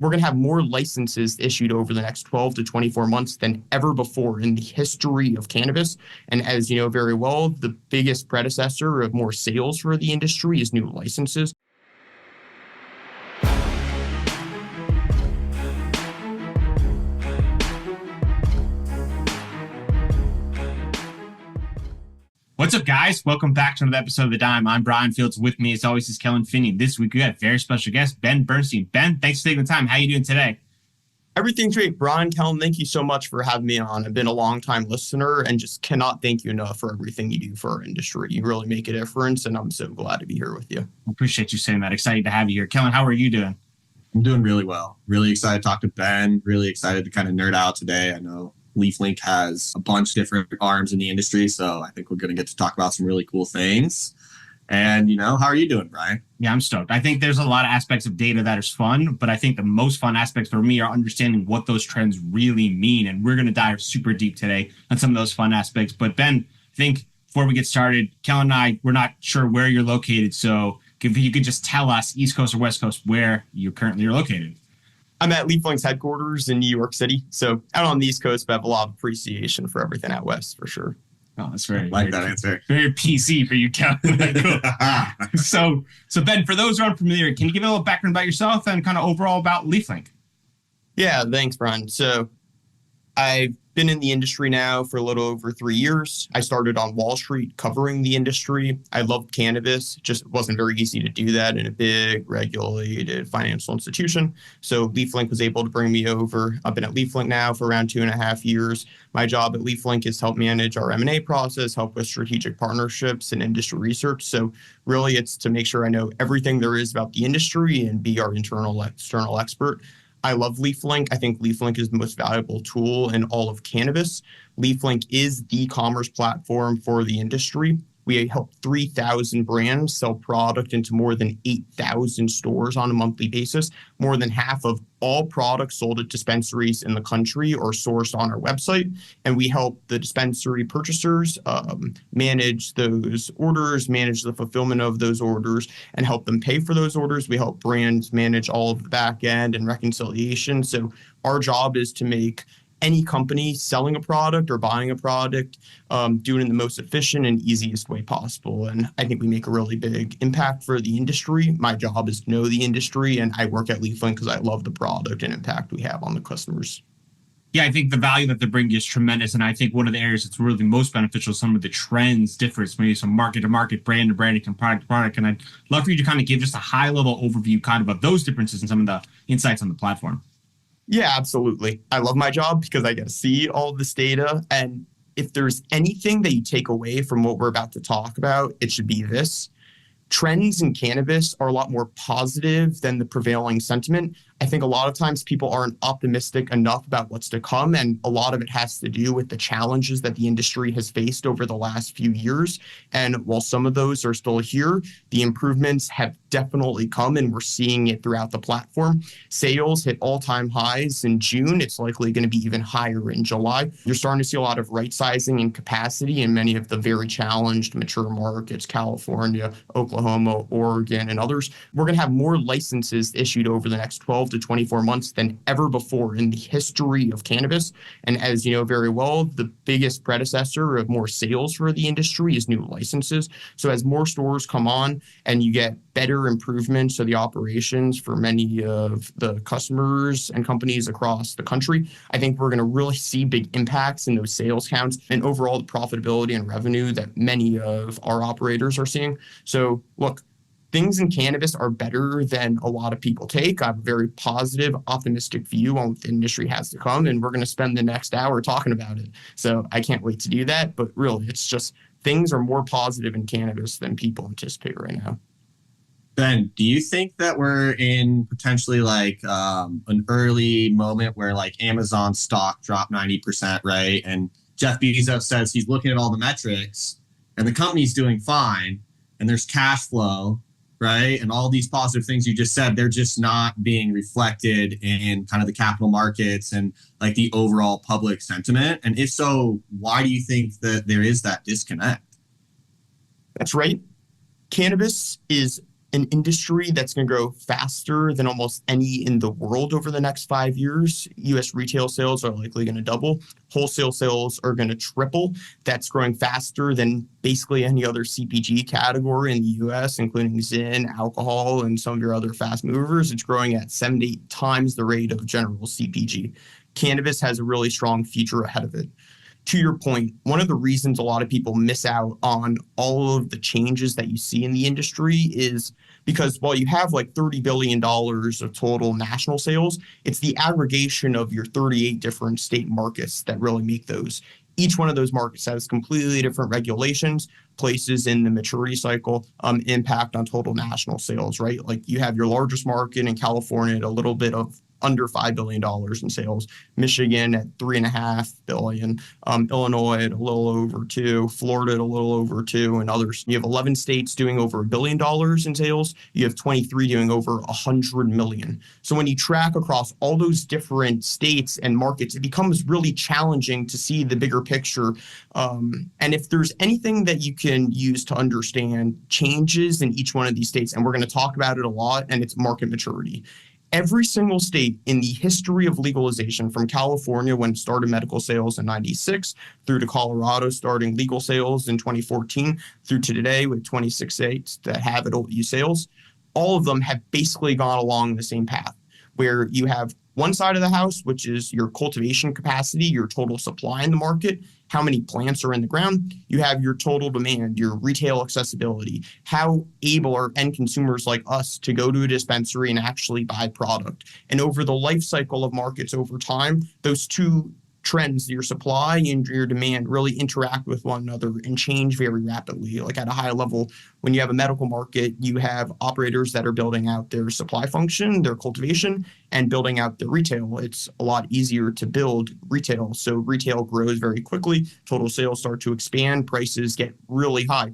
we're going to have more licenses issued over the next 12 to 24 months than ever before in the history of cannabis. And as you know very well, the biggest predecessor of more sales for the industry is new licenses. What's up, guys? Welcome back to another episode of The Dime. I'm Brian Fields. With me, as always, is Kellen Finney. This week, we got a very special guest, Ben Burstein. Ben, thanks for taking the time. How are you doing today? Everything's great. Brian, Kellen, thank you so much for having me on. I've been a long-time listener and just cannot thank you enough for everything you do for our industry. You really make a difference, and I'm so glad to be here with you. I appreciate you saying that. Excited to have you here. Kellen, how are you doing? I'm doing really well. Really excited to talk to Ben. Really excited to kind of nerd out today. I know LeafLink has a bunch of different arms in the industry, so I think we're going to get to talk about some really cool things. And, how are you doing, Brian? Yeah, I'm stoked. I think there's a lot of aspects of data that is fun, but I think the most fun aspects for me are understanding what those trends really mean. And we're going to dive super deep today on some of those fun aspects. But Ben, I think before we get started, Kellen and I, we're not sure where you're located. So if you could just tell us, East Coast or West Coast, where you currently are located. I'm at LeafLink's headquarters in New York City. So out on the East Coast, but I have a lot of appreciation for everything out West, for sure. Oh, that's very, like that answer. Very PC for you, Kellen. Cool. So Ben, for those who aren't familiar, can you give a little background about yourself and kind of overall about LeafLink? Yeah, thanks, Brian. So I've been in the industry now for a little over 3 years. I started on Wall Street covering the industry. I loved cannabis. Just wasn't very easy to do that in a big regulated financial institution. So LeafLink was able to bring me over. I've been at LeafLink now for around 2.5 years. My job at LeafLink is to help manage our M&A process, help with strategic partnerships and industry research. So really it's to make sure I know everything there is about the industry and be our internal external expert. I love LeafLink. I think LeafLink is the most valuable tool in all of cannabis. LeafLink is the commerce platform for the industry. We help 3,000 brands sell product into more than 8,000 stores on a monthly basis. More than half of all products sold at dispensaries in the country are sourced on our website. And we help the dispensary purchasers manage those orders, manage the fulfillment of those orders, and help them pay for those orders. We help brands manage all of the back end and reconciliation. So our job is to make any company selling a product or buying a product do it in the most efficient and easiest way possible. And I think we make a really big impact for the industry. My job is to know the industry, and I work at LeafLink because I love the product and impact we have on the customers. Yeah, I think the value that they bring is tremendous. And I think one of the areas that's really most beneficial is some of the trends difference, maybe some market to market, brand to brand, and product to product. And I'd love for you to kind of give just a high level overview kind of those differences and some of the insights on the platform. Yeah, absolutely. I love my job because I get to see all this data. And if there's anything that you take away from what we're about to talk about, it should be this. Trends in cannabis are a lot more positive than the prevailing sentiment. I think a lot of times people aren't optimistic enough about what's to come, and a lot of it has to do with the challenges that the industry has faced over the last few years. And while some of those are still here, the improvements have definitely come, and we're seeing it throughout the platform. Sales hit all-time highs in June. It's likely going to be even higher in July. You're starting to see a lot of right-sizing and capacity in many of the very challenged mature markets, California, Oklahoma, Oregon, and others. We're going to have more licenses issued over the next 12 to 24 months than ever before in the history of cannabis. And as you know very well, the biggest predecessor of more sales for the industry is new licenses. So as more stores come on and you get better improvements to the operations for many of the customers and companies across the country, I think we're going to really see big impacts in those sales counts and overall the profitability and revenue that many of our operators are seeing. So look, things in cannabis are better than a lot of people take. I have a very positive, optimistic view on what the industry has to come, and we're going to spend the next hour talking about it. So I can't wait to do that. But really, it's just things are more positive in cannabis than people anticipate right now. Ben, do you think that we're in potentially like an early moment where like Amazon stock dropped 90%, right? And Jeff Bezos says he's looking at all the metrics and the company's doing fine and there's cash flow, right? And all these positive things you just said, they're just not being reflected in kind of the capital markets and like the overall public sentiment. And if so, why do you think that there is that disconnect? That's right. Cannabis is an industry that's going to grow faster than almost any in the world over the next 5 years. US retail sales are likely going to double. Wholesale sales are going to triple. That's growing faster than basically any other CPG category in the US, including Zyn, alcohol, and some of your other fast movers. It's growing at 7 to 8 times the rate of general CPG. Cannabis has a really strong future ahead of it. To your point, one of the reasons a lot of people miss out on all of the changes that you see in the industry is because while you have like $30 billion of total national sales, it's the aggregation of your 38 different state markets that really make those. Each one of those markets has completely different regulations, places in the maturity cycle, impact on total national sales, right? Like you have your largest market in California at a little bit of under $5 billion in sales, Michigan at $3.5 billion, Illinois at a little over $2 billion, Florida at a little over $2 billion, and others. You have 11 states doing over $1 billion in sales. You have 23 doing over $100 million. So when you track across all those different states and markets, it becomes really challenging to see the bigger picture. And if there's anything that you can use to understand changes in each one of these states, and we're going to talk about it a lot, and it's market maturity. Every single state in the history of legalization, from California when it started medical sales in 96, through to Colorado starting legal sales in 2014, through to today with 26 states that have adult use sales, all of them have basically gone along the same path, where you have one side of the house, which is your cultivation capacity, your total supply in the market, how many plants are in the ground. You have your total demand, your retail accessibility, how able are end consumers like us to go to a dispensary and actually buy product. And over the life cycle of markets over time, those two trends, your supply and your demand, really interact with one another and change very rapidly. Like at a high level, when you have a medical market, you have operators that are building out their supply function, their cultivation, and building out their retail. It's a lot easier to build retail. So retail grows very quickly, total sales start to expand, prices get really high.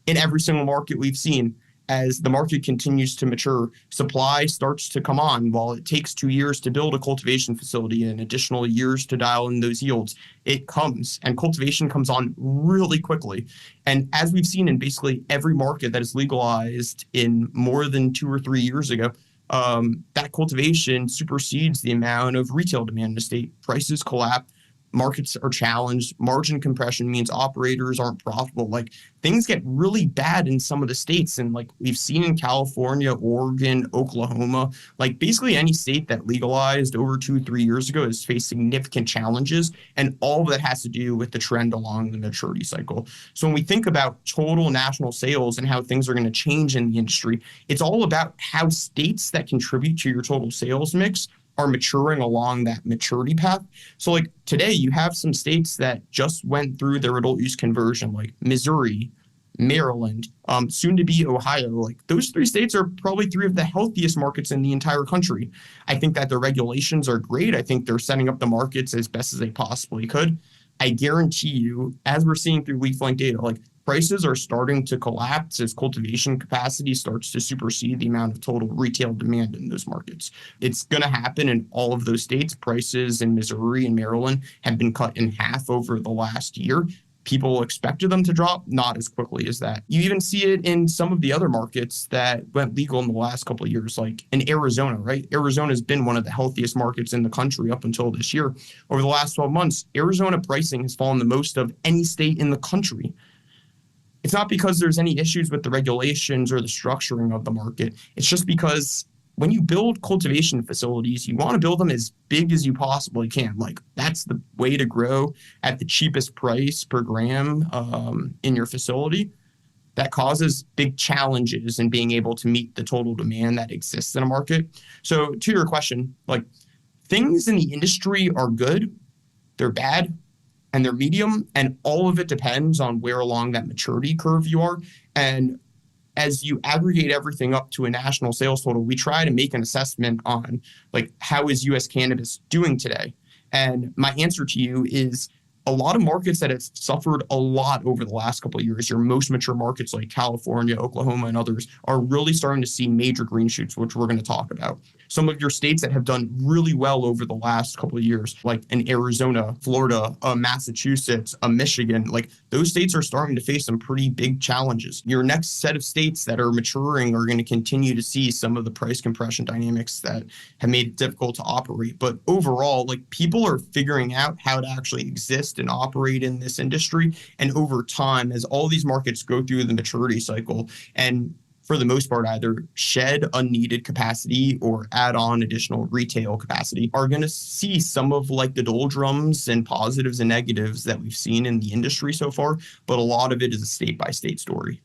In every single market we've seen, as the market continues to mature, supply starts to come on. While it takes 2 years to build a cultivation facility and additional years to dial in those yields, it comes, and cultivation comes on really quickly. And as we've seen in basically every market that is legalized in more than 2 or 3 years ago, that cultivation supersedes the amount of retail demand in the state. Prices collapse. Markets are challenged. Margin compression means operators aren't profitable. Like things get really bad in some of the states. And like we've seen in California, Oregon, Oklahoma, like basically any state that legalized over 2 or 3 years ago has faced significant challenges. And all of that has to do with the trend along the maturity cycle. So when we think about total national sales and how things are going to change in the industry, it's all about how states that contribute to your total sales mix are maturing along that maturity path. So like today, you have some states that just went through their adult use conversion, like Missouri, Maryland, soon to be Ohio. Like those 3 states are probably 3 of the healthiest markets in the entire country. I think that the regulations are great. I think they're setting up the markets as best as they possibly could. I guarantee you, as we're seeing through LeafLink data, like prices are starting to collapse as cultivation capacity starts to supersede the amount of total retail demand in those markets. It's going to happen in all of those states. Prices in Missouri and Maryland have been cut in half over the last year. People expected them to drop, not as quickly as that. You even see it in some of the other markets that went legal in the last couple of years, like in Arizona, right? Arizona has been one of the healthiest markets in the country up until this year. Over the last 12 months, Arizona pricing has fallen the most of any state in the country. It's not because there's any issues with the regulations or the structuring of the market. It's just because when you build cultivation facilities, you want to build them as big as you possibly can. Like that's the way to grow at the cheapest price per gram in your facility. That causes big challenges in being able to meet the total demand that exists in a market. So to your question, like things in the industry are good, they're bad, and they're medium, and all of it depends on where along that maturity curve you are. And as you aggregate everything up to a national sales total, we try to make an assessment on like how is US cannabis doing today? And my answer to you is a lot of markets that have suffered a lot over the last couple of years, your most mature markets like California, Oklahoma, and others are really starting to see major green shoots, which we're going to talk about. Some of your states that have done really well over the last couple of years, like in Arizona, Florida, Massachusetts, Michigan, like those states are starting to face some pretty big challenges. Your next set of states that are maturing are going to continue to see some of the price compression dynamics that have made it difficult to operate. But overall, like people are figuring out how to actually exist and operate in this industry. And over time, as all these markets go through the maturity cycle and for the most part, either shed unneeded capacity or add on additional retail capacity, are going to see some of like the doldrums and positives and negatives that we've seen in the industry so far. But a lot of it is a state by state story.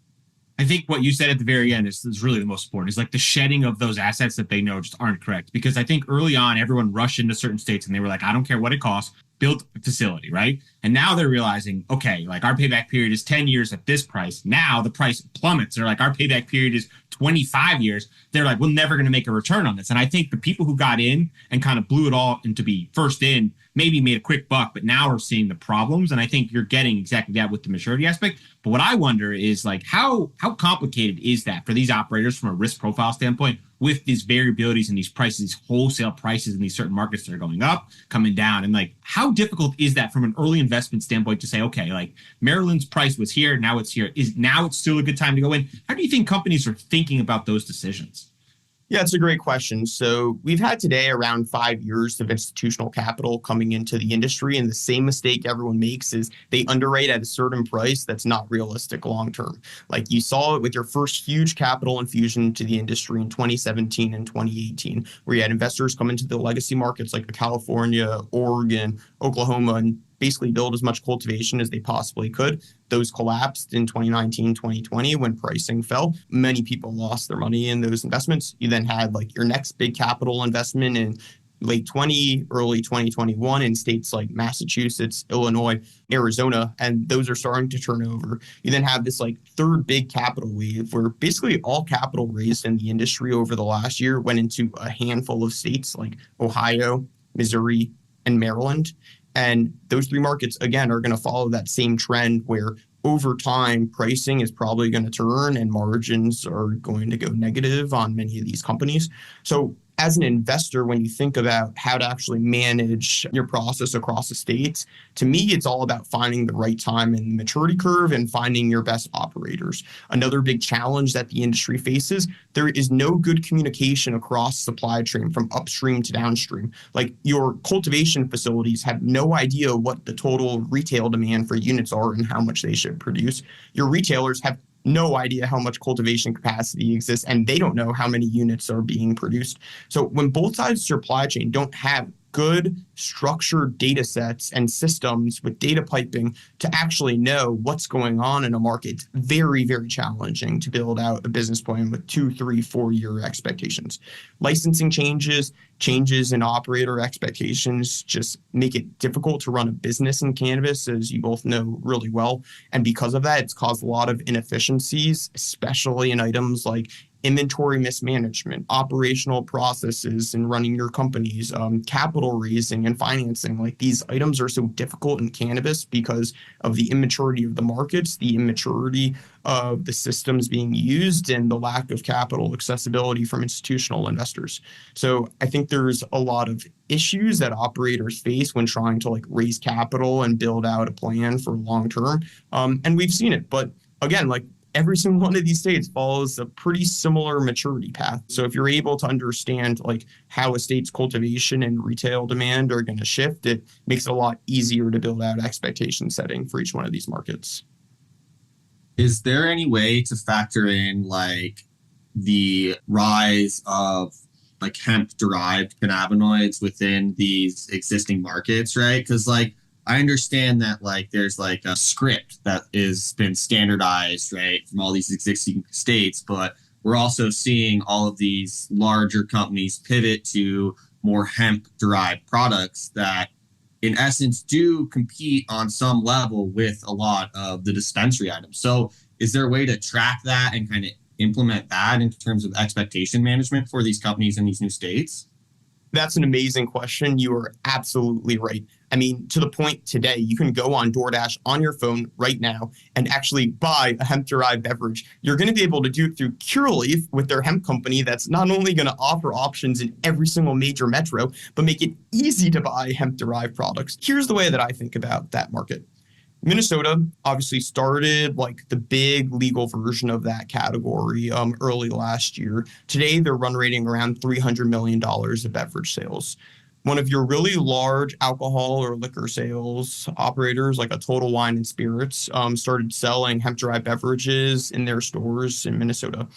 I think what you said at the very end is really the most important, is like the shedding of those assets that they know just aren't correct. Because I think early on, everyone rushed into certain states and they were like, I don't care what it costs, build a facility, right? And now they're realizing, okay, like our payback period is 10 years at this price. Now the price plummets. They're like, our payback period is 25 years. They're like, we're never going to make a return on this. And I think the people who got in and kind of blew it all into be first in maybe made a quick buck, but now we're seeing the problems. And I think you're getting exactly that with the maturity aspect. But what I wonder is like, how complicated is that for these operators from a risk profile standpoint with these variabilities in these prices, these wholesale prices in these certain markets that are going up, coming down? And like, how difficult is that from an early investment standpoint to say, okay, like Maryland's price was here, now it's here. Now it's still a good time to go in? How do you think companies are thinking about those decisions? Yeah, it's a great question. So we've had today around 5 years of institutional capital coming into the industry. And the same mistake everyone makes is they underwrite at a certain price that's not realistic long term. Like you saw it with your first huge capital infusion to the industry in 2017 and 2018, where you had investors come into the legacy markets like California, Oregon, Oklahoma, and basically build as much cultivation as they possibly could. Those collapsed in 2019, 2020 when pricing fell. Many people lost their money in those investments. You then had like your next big capital investment in late 20, early 2021 in states like Massachusetts, Illinois, Arizona, and those are starting to turn over. You then have this like third big capital wave where basically all capital raised in the industry over the last year went into a handful of states like Ohio, Missouri, and Maryland. And those three markets, again, are going to follow that same trend where over time, pricing is probably going to turn and margins are going to go negative on many of these companies. So as an investor, when you think about how to actually manage your process across the states, to me, it's all about finding the right time in the maturity curve and finding your best operators. Another big challenge that the industry faces, there is no good communication across supply chain from upstream to downstream. Like your cultivation facilities have no idea what the total retail demand for units are and how much they should produce. Your retailers have no idea how much cultivation capacity exists, and they don't know how many units are being produced. So when both sides of the supply chain don't have good structured data sets and systems with data piping to actually know what's going on in a market, it's very, very challenging to build out a business plan with 2, 3, 4 year expectations. Licensing changes in operator expectations just make it difficult to run a business in cannabis, as you both know really well. And because of that, it's caused a lot of inefficiencies, especially in items like inventory mismanagement, operational processes in running your companies, capital raising and financing. Like these items are so difficult in cannabis because of the immaturity of the markets, the immaturity of the systems being used, and the lack of capital accessibility from institutional investors. So I think there's a lot of issues that operators face when trying to like raise capital and build out a plan for long term. And we've seen it. But again, like every single one of these states follows a pretty similar maturity path. So if you're able to understand like how a state's cultivation and retail demand are going to shift, it makes it a lot easier to build out expectation setting for each one of these markets. Is there any way to factor in like the rise of like hemp-derived cannabinoids within these existing markets, right? Because like I understand that like there's like a script that is been standardized, right, from all these existing states, but we're also seeing all of these larger companies pivot to more hemp-derived products that in essence do compete on some level with a lot of the dispensary items. So is there a way to track that and kind of implement that in terms of expectation management for these companies in these new states? That's an amazing question. You are absolutely right. I mean, to the point today, you can go on DoorDash on your phone right now and actually buy a hemp-derived beverage. You're going to be able to do it through Curaleaf with their hemp company that's not only going to offer options in every single major metro, but make it easy to buy hemp-derived products. Here's the way that I think about that market. Minnesota obviously started like the big legal version of that category early last year. Today, they're run rating around $300 million of beverage sales. One of your really large alcohol or liquor sales operators, like a Total Wine and Spirits, started selling hemp-derived beverages in their stores in Minnesota.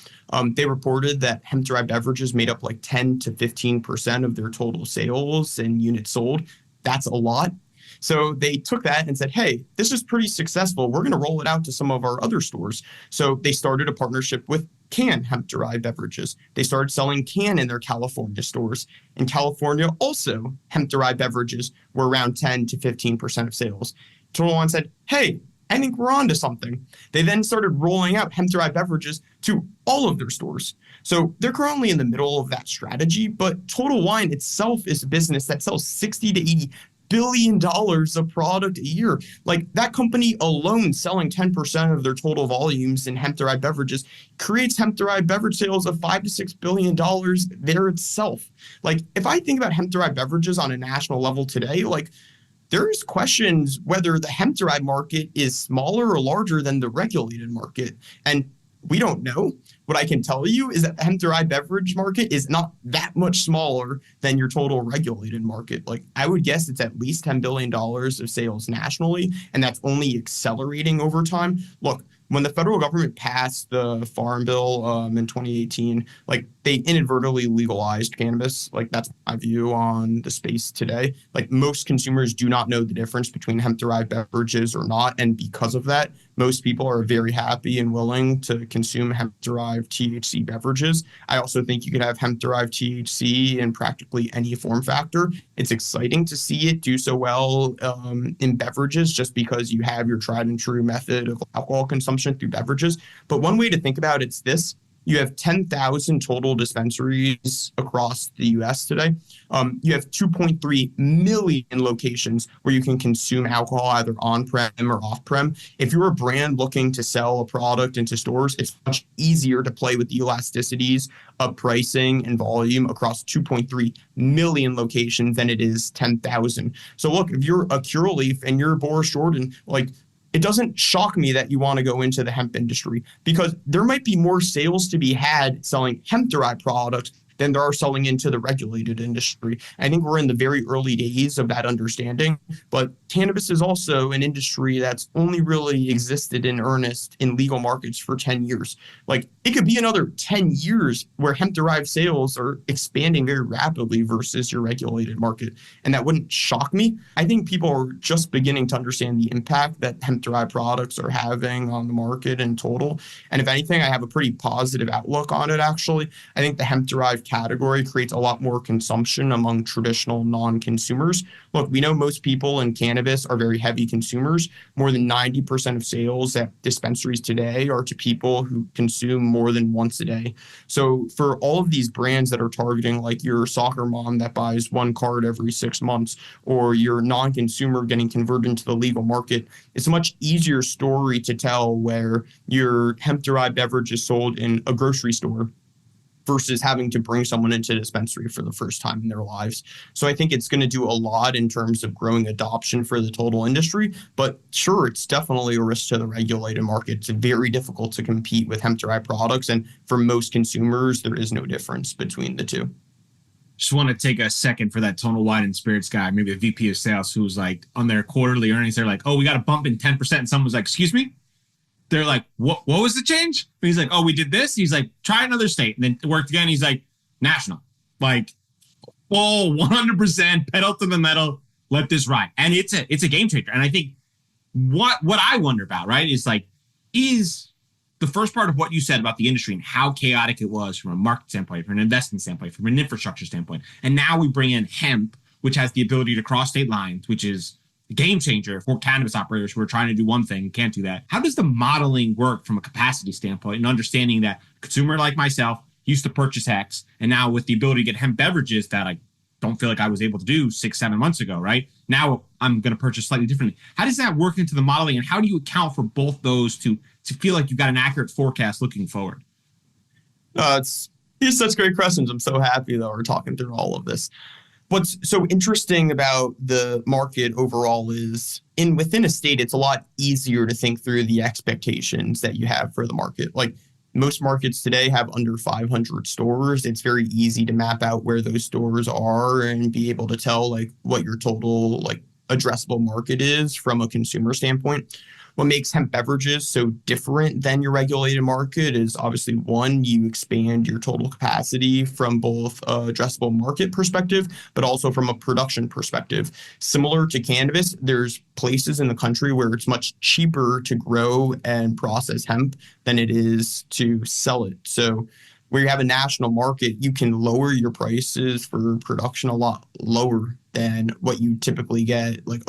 They reported that hemp-derived beverages made up like 10 to 15% of their total sales and units sold. That's a lot. So they took that and said, hey, this is pretty successful. We're going to roll it out to some of our other stores. So they started a partnership with Can hemp-derived beverages. They started selling Can in their California stores. In California, also, hemp-derived beverages were around 10 to 15% of sales. Total Wine said, hey, I think we're onto something. They then started rolling out hemp-derived beverages to all of their stores. So they're currently in the middle of that strategy, but Total Wine itself is a business that sells 60 to 80 billion dollars of product a year. Like that company alone selling 10% of their total volumes in hemp-derived beverages creates hemp-derived beverage sales of $5 to $6 billion there itself. Like if I think about hemp-derived beverages on a national level today, like there's questions whether the hemp-derived market is smaller or larger than the regulated market. And we don't know. What I can tell you is that the hemp-derived beverage market is not that much smaller than your total regulated market. Like I would guess it's at least $10 billion of sales nationally, and that's only accelerating over time. Look, when the federal government passed the Farm Bill in 2018, like they inadvertently legalized cannabis. Like that's my view on the space today. Like most consumers do not know the difference between hemp-derived beverages or not. And because of that, most people are very happy and willing to consume hemp-derived THC beverages. I also think you could have hemp-derived THC in practically any form factor. It's exciting to see it do so well in beverages just because you have your tried and true method of alcohol consumption through beverages. But one way to think about it's this. You have 10,000 total dispensaries across the US today. You have 2.3 million locations where you can consume alcohol either on-prem or off-prem. If you're a brand looking to sell a product into stores, it's much easier to play with the elasticities of pricing and volume across 2.3 million locations than it is 10,000. So look, if you're a Curaleaf and you're Boris Jordan, like it doesn't shock me that you want to go into the hemp industry because there might be more sales to be had selling hemp-derived products than there are selling into the regulated industry. I think we're in the very early days of that understanding, but cannabis is also an industry that's only really existed in earnest in legal markets for 10 years. Like it could be another 10 years where hemp-derived sales are expanding very rapidly versus your regulated market. And that wouldn't shock me. I think people are just beginning to understand the impact that hemp-derived products are having on the market in total. And if anything, I have a pretty positive outlook on it, actually. I think the hemp-derived category creates a lot more consumption among traditional non-consumers. Look, we know most people in cannabis are very heavy consumers. More than 90% of sales at dispensaries today are to people who consume more than once a day. So for all of these brands that are targeting like your soccer mom that buys one card every 6 months or your non-consumer getting converted into the legal market, it's a much easier story to tell where your hemp-derived beverage is sold in a grocery store versus having to bring someone into a dispensary for the first time in their lives. So I think it's going to do a lot in terms of growing adoption for the total industry. But sure, it's definitely a risk to the regulated market. It's very difficult to compete with hemp-derived products. And for most consumers, there is no difference between the two. Just want to take a second for that Total Wine and Spirits guy, maybe a VP of sales who's like on their quarterly earnings, they're like, oh, we got a bump in 10%. And someone was like, excuse me? They're like, what was the change? And he's like, oh, we did this. He's like, try another state. And then it worked again. He's like, national. Like, full 100% pedal to the metal. Let this ride. And it's a game changer. And I think what I wonder about, right, is like, is the first part of what you said about the industry and how chaotic it was from a market standpoint, from an investment standpoint, from an infrastructure standpoint. And now we bring in hemp, which has the ability to cross state lines, which is a game changer for cannabis operators who are trying to do one thing and can't do that. How does the modeling work from a capacity standpoint and understanding that a consumer like myself used to purchase X, and now with the ability to get hemp beverages that like don't feel like I was able to do 6-7 months ago, right? Now I'm going to purchase slightly differently. How does that work into the modeling, and how do you account for both those to feel like you've got an accurate forecast looking forward? These are such great questions. I'm so happy that we're talking through all of this. What's so interesting about the market overall is within a state, it's a lot easier to think through the expectations that you have for the market. Like most markets today have under 500 stores. It's very easy to map out where those stores are and be able to tell like what your total like addressable market is from a consumer standpoint. What makes hemp beverages so different than your regulated market is obviously one, you expand your total capacity from both a addressable market perspective, but also from a production perspective. Similar to cannabis, there's places in the country where it's much cheaper to grow and process hemp than it is to sell it. So where you have a national market, you can lower your prices for production a lot lower than what you typically get like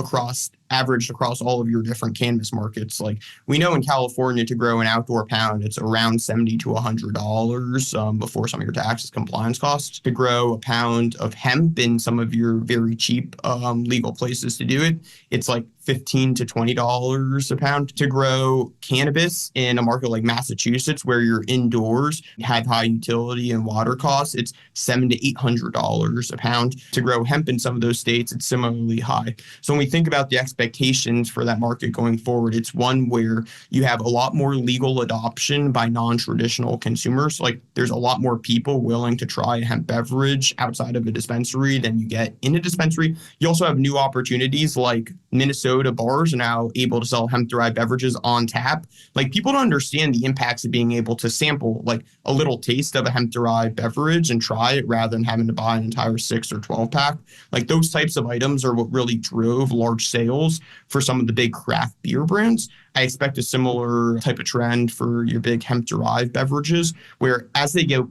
averaged across all of your different cannabis markets. Like we know in California to grow an outdoor pound, it's around $70 to $100 before some of your taxes compliance costs. To grow a pound of hemp in some of your very cheap legal places to do it, it's like $15 to $20 a pound. To grow cannabis in a market like Massachusetts, where you're indoors, have high utility and water costs, it's $700 to $800 a pound. To grow hemp in some of those states, it's similarly high. So when we think about the expectations for that market going forward, it's one where you have a lot more legal adoption by non-traditional consumers. Like there's a lot more people willing to try a hemp beverage outside of a dispensary than you get in a dispensary. You also have new opportunities like Minnesota bars are now able to sell hemp-derived beverages on tap. Like people don't understand the impacts of being able to sample like a little taste of a hemp-derived beverage and try it rather than having to buy an entire 6 or 12 pack. Like those types of items are what really drove large sales for some of the big craft beer brands. I expect a similar type of trend for your big hemp-derived beverages, where as they get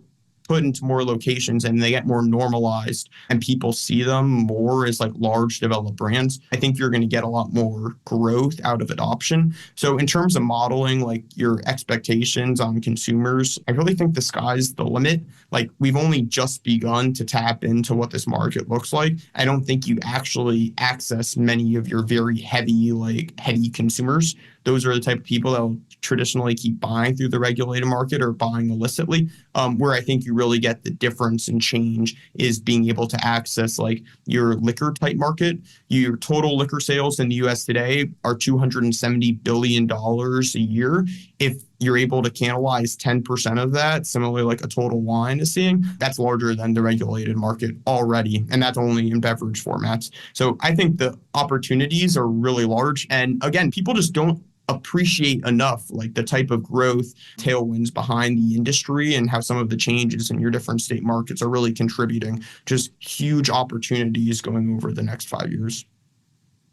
put into more locations and they get more normalized and people see them more as like large developed brands, I think you're going to get a lot more growth out of adoption. So in terms of modeling like your expectations on consumers, I really think the sky's the limit. Like we've only just begun to tap into what this market looks like. I don't think you actually access many of your very heady consumers. Those are the type of people that will traditionally keep buying through the regulated market or buying illicitly. Where I think you really get the difference and change is being able to access like your liquor type market. Your total liquor sales in the US today are $270 billion a year. If you're able to canalize 10% of that, similarly like a Total Wine is seeing, that's larger than the regulated market already. And that's only in beverage formats. So I think the opportunities are really large. And again, people just don't appreciate enough like the type of growth tailwinds behind the industry and how some of the changes in your different state markets are really contributing. Just huge opportunities going over the next 5 years.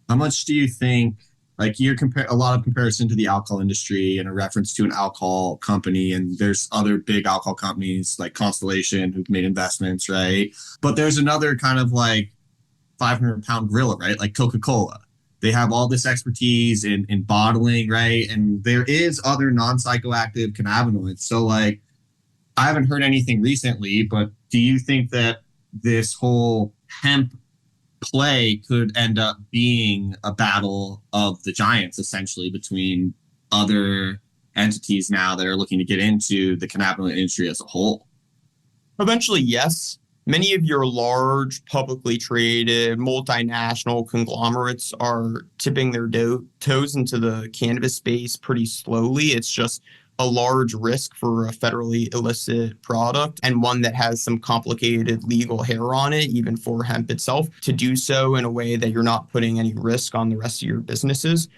How much do you think, like you're a lot of comparison to the alcohol industry and a reference to an alcohol company, and there's other big alcohol companies like Constellation who've made investments, right? But there's another kind of like 500-pound gorilla, right? Like Coca-Cola. They have all this expertise in bottling, right? And there is other non-psychoactive cannabinoids. So like, I haven't heard anything recently, but do you think that this whole hemp play could end up being a battle of the giants, essentially, between other entities now that are looking to get into the cannabinoid industry as a whole? Eventually, yes. Many of your large, publicly traded, multinational conglomerates are tipping their toes into the cannabis space pretty slowly. It's just a large risk for a federally illicit product and one that has some complicated legal hair on it, even for hemp itself, to do so in a way that you're not putting any risk on the rest of your businesses.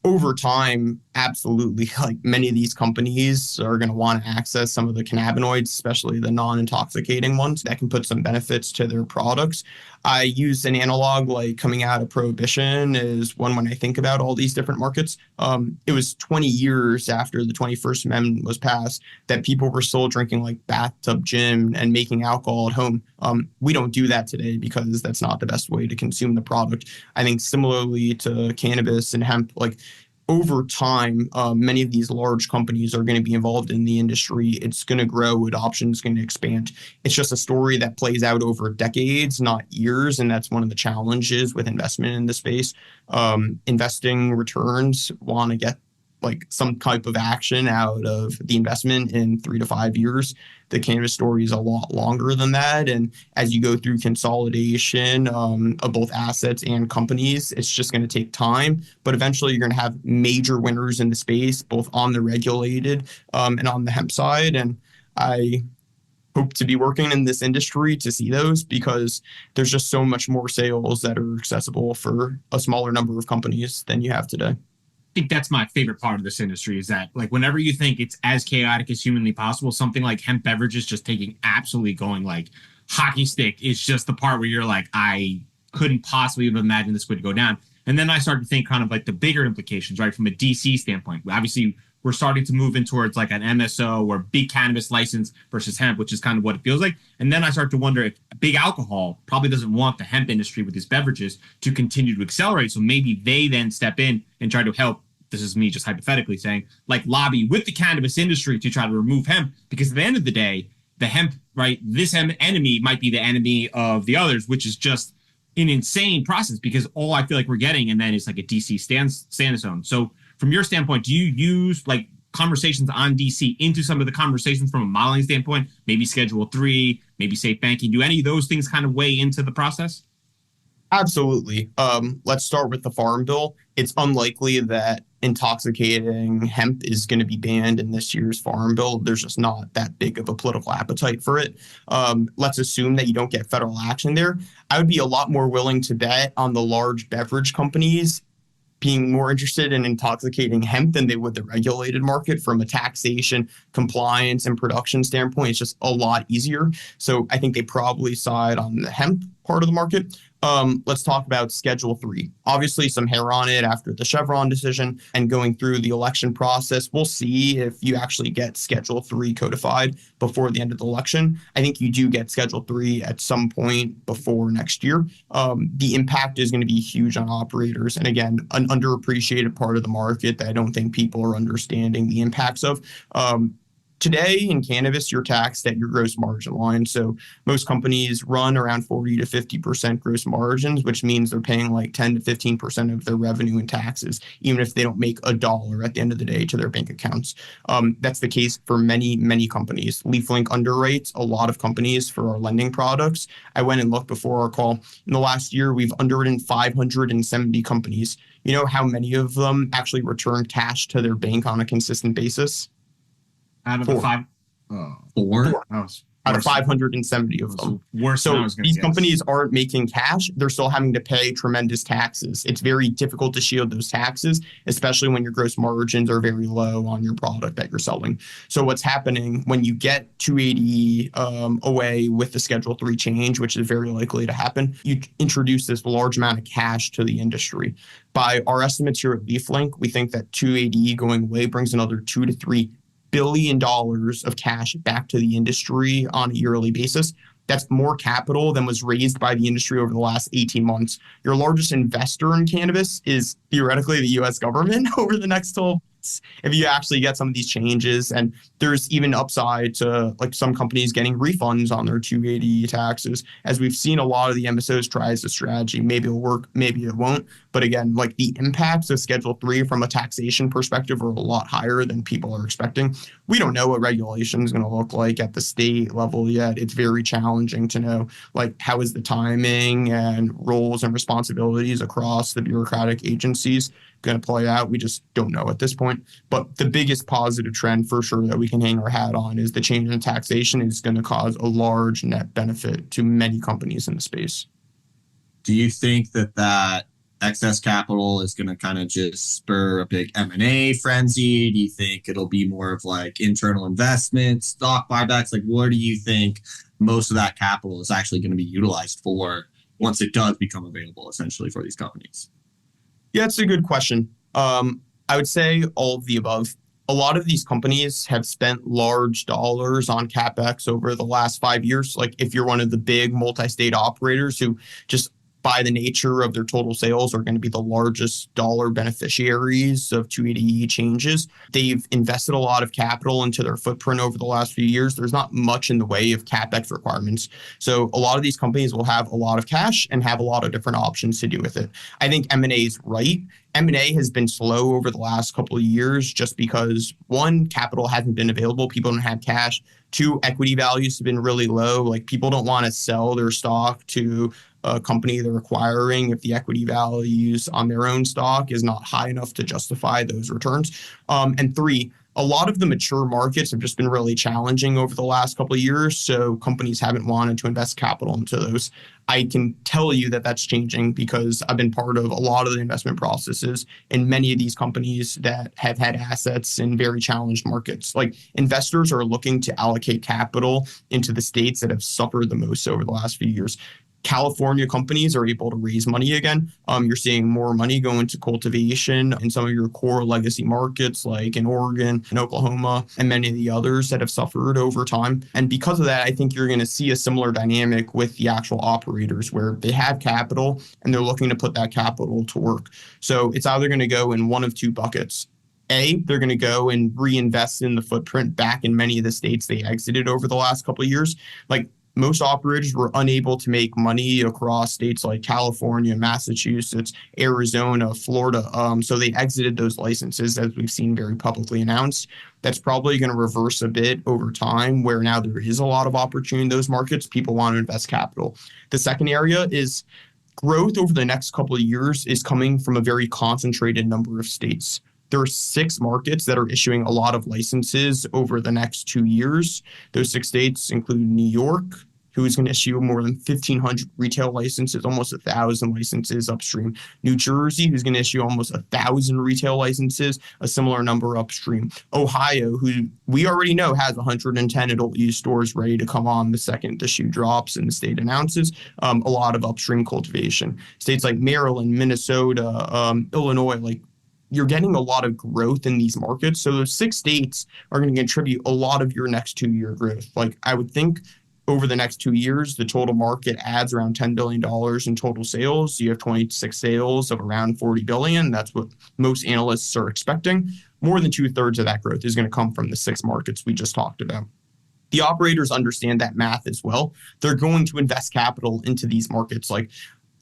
Over time, absolutely, like many of these companies are going to want to access some of the cannabinoids, especially the non-intoxicating ones that can put some benefits to their products. I use an analog like coming out of Prohibition is one when I think about all these different markets. It was 20 years after the 21st Amendment was passed that people were still drinking like bathtub gin and making alcohol at home. We don't do that today because that's not the best way to consume the product. I think similarly to cannabis and hemp, like over time, many of these large companies are going to be involved in the industry. It's going to grow, adoption is going to expand. It's just a story that plays out over decades, not years. And that's one of the challenges with investment in the space. Investing returns want to get like some type of action out of the investment in 3 to 5 years. The cannabis story is a lot longer than that. And as you go through consolidation of both assets and companies, it's just going to take time. But eventually you're going to have major winners in the space, both on the regulated and on the hemp side. And I hope to be working in this industry to see those, because there's just so much more sales that are accessible for a smaller number of companies than you have today. I think that's my favorite part of this industry, is that like whenever you think it's as chaotic as humanly possible, something like hemp beverages just taking absolutely going like hockey stick is just the part where you're like, I couldn't possibly have imagined this would go down. And then I started to think kind of like the bigger implications, right? From a DC standpoint, obviously we're starting to move in towards like an MSO or big cannabis license versus hemp, which is kind of what it feels like. And then I start to wonder if big alcohol probably doesn't want the hemp industry with these beverages to continue to accelerate. So maybe they then step in and try to help. This is me just hypothetically saying, like, lobby with the cannabis industry to try to remove hemp, because at the end of the day, the hemp, right, this enemy might be the enemy of the others, which is just an insane process, because all I feel like we're getting and then is like a DC standalone. So from your standpoint, do you use like conversations on DC into some of the conversations from a modeling standpoint, maybe Schedule 3, maybe safe banking? Do any of those things kind of weigh into the process? Absolutely. Let's start with the Farm Bill. It's unlikely that intoxicating hemp is going to be banned in this year's Farm Bill. There's just not that big of a political appetite for it. Let's assume that you don't get federal action there. I would be a lot more willing to bet on the large beverage companies being more interested in intoxicating hemp than they would the regulated market. From a taxation, compliance, and production standpoint, it's just a lot easier. So I think they probably side on the hemp part of the market. Let's talk about Schedule 3. Obviously, some hair on it after the Chevron decision and going through the election process. We'll see if you actually get Schedule 3 codified before the end of the election. I think you do get Schedule 3 at some point before next year. The impact is going to be huge on operators. And again, an underappreciated part of the market that I don't think people are understanding the impacts of. Today in cannabis, you're taxed at your gross margin line. So most companies run around 40 to 50% gross margins, which means they're paying like 10 to 15% of their revenue in taxes, even if they don't make a dollar at the end of the day to their bank accounts. That's the case for many, many companies. LeafLink underwrites a lot of companies for our lending products. I went and looked before our call. In the last year, we've underwritten 570 companies. You know how many of them actually return cash to their bank on a consistent basis? Out of Four. the five, Four? Out of 570 of them. Worse than I So was gonna these guess. companies aren't making cash. They're still having to pay tremendous taxes. It's very difficult to shield those taxes, especially when your gross margins are very low on your product that you're selling. So what's happening when you get 280 away with the Schedule 3 change, which is very likely to happen, you introduce this large amount of cash to the industry. By our estimates here at LeafLink, we think that 280 going away brings another $2 to $3 billion of cash back to the industry on a yearly basis. That's more capital than was raised by the industry over the last 18 months. Your largest investor in cannabis is theoretically the US government over the next 12 months if you actually get some of these changes. And there's even upside to like some companies getting refunds on their 280 taxes. As we've seen a lot of the MSOs try as a strategy. Maybe it'll work, maybe it won't. But again, like the impacts of Schedule 3 from a taxation perspective are a lot higher than people are expecting. We don't know what regulation is going to look like at the state level yet. It's very challenging to know like how is the timing and roles and responsibilities across the bureaucratic agencies going to play out. We just don't know at this point. But the biggest positive trend for sure that we can hang our hat on is the change in taxation is going to cause a large net benefit to many companies in the space. Do you think that excess capital is going to kind of just spur a big M&A frenzy? Do you think it'll be more of like internal investments, stock buybacks? Like, what do you think most of that capital is actually going to be utilized for once it does become available essentially for these companies? Yeah, it's a good question. I would say all of the above. A lot of these companies have spent large dollars on CapEx over the last 5 years. Like if you're one of the big multi-state operators who just by the nature of their total sales, are going to be the largest dollar beneficiaries of 280E changes. They've invested a lot of capital into their footprint over the last few years. There's not much in the way of CapEx requirements. So a lot of these companies will have a lot of cash and have a lot of different options to do with it. I think M&A is right. M&A has been slow over the last couple of years just because, one, capital hasn't been available. People don't have cash. Two, equity values have been really low. Like, people don't want to sell their stock to a company they're acquiring if the equity values on their own stock is not high enough to justify those returns. And three, a lot of the mature markets have just been really challenging over the last couple of years, so companies haven't wanted to invest capital into those. I can tell you that that's changing because I've been part of a lot of the investment processes in many of these companies that have had assets in very challenged markets. Like, investors are looking to allocate capital into the states that have suffered the most over the last few years. California companies are able to raise money again. You're seeing more money go into cultivation in some of your core legacy markets, like in Oregon and Oklahoma, and many of the others that have suffered over time. And because of that, I think you're going to see a similar dynamic with the actual operators where they have capital and they're looking to put that capital to work. So it's either going to go in one of two buckets. A, they're going to go and reinvest in the footprint back in many of the states they exited over the last couple of years. Like, most operators were unable to make money across states like California, Massachusetts, Arizona, Florida. So they exited those licenses, as we've seen very publicly announced. That's probably going to reverse a bit over time, where now there is a lot of opportunity in those markets. People want to invest capital. The second area is growth over the next couple of years is coming from a very concentrated number of states. There are 6 markets that are issuing a lot of licenses over the next 2 years. Those 6 states include New York, who is going to issue more than 1,500 retail licenses, almost 1,000 licenses upstream. New Jersey, who's going to issue almost 1,000 retail licenses, a similar number upstream. Ohio, who we already know has 110 adult use stores ready to come on the second the shoe drops and the state announces, a lot of upstream cultivation. States like Maryland, Minnesota, Illinois, like, you're getting a lot of growth in these markets. So those 6 states are going to contribute a lot of your next 2-year growth. Like, I would think over the next 2 years, the total market adds around $10 billion in total sales. You have 26 sales of around $40 billion. That's what most analysts are expecting. More than 2/3 of that growth is going to come from the 6 markets we just talked about. The operators understand that math as well. They're going to invest capital into these markets. Like,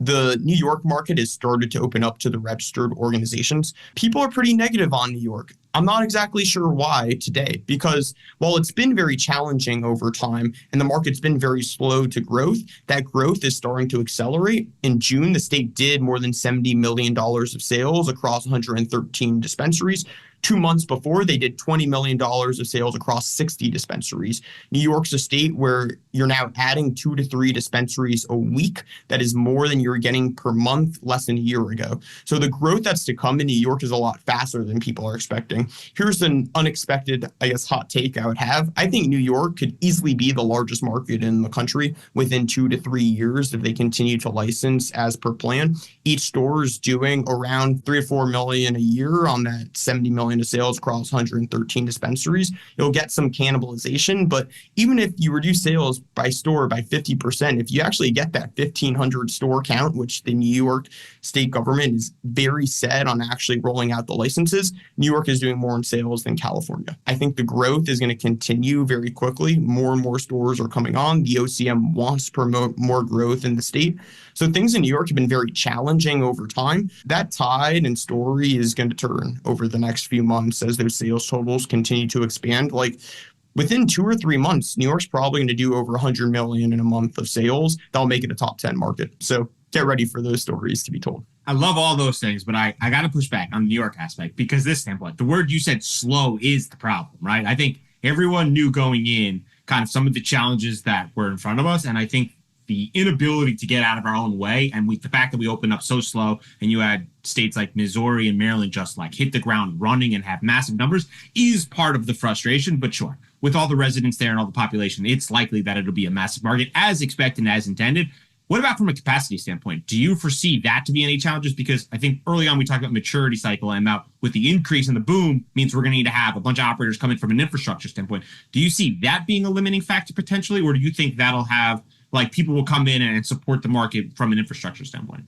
the New York market has started to open up to the registered organizations. People are pretty negative on New York. I'm not exactly sure why today, because while it's been very challenging over time and the market's been very slow to growth, that growth is starting to accelerate. In June, the state did more than $70 million of sales across 113 dispensaries. 2 months before, they did $20 million of sales across 60 dispensaries. New York's a state where you're now adding 2 to 3 dispensaries a week. That is more than you're getting per month less than a year ago. So the growth that's to come in New York is a lot faster than people are expecting. Here's an unexpected, I guess, hot take I would have. I think New York could easily be the largest market in the country within 2 to 3 years if they continue to license as per plan. Each store is doing around 3 or 4 million a year on that 70 million of sales across 113 dispensaries. You'll get some cannibalization, but even if you reduce sales by store by 50%, if you actually get that 1,500 store count, which the New York state government is very set on actually rolling out the licenses, New York is doing more in sales than California. I think the growth is going to continue very quickly. More and more stores are coming on. The OCM wants to promote more growth in the state. So things in New York have been very challenging over time. That tide and story is going to turn over the next few months as those sales totals continue to expand. Like, within 2 or 3 months, New York's probably going to do over 100 million in a month of sales. That'll make it a top 10 market. So get ready for those stories to be told. I love all those things, but I got to push back on the New York aspect because this standpoint, the word you said, slow, is the problem, right? I think everyone knew going in kind of some of the challenges that were in front of us. And I think the inability to get out of our own way and the fact that we opened up so slow and you had states like Missouri and Maryland just like hit the ground running and have massive numbers is part of the frustration. But sure, with all the residents there and all the population, it's likely that it'll be a massive market as expected and as intended. What about from a capacity standpoint? Do you foresee that to be any challenges? Because I think early on we talked about maturity cycle and about with the increase in the boom means we're going to need to have a bunch of operators coming from an infrastructure standpoint. Do you see that being a limiting factor potentially, or do you think that'll have like people will come in and support the market from an infrastructure standpoint?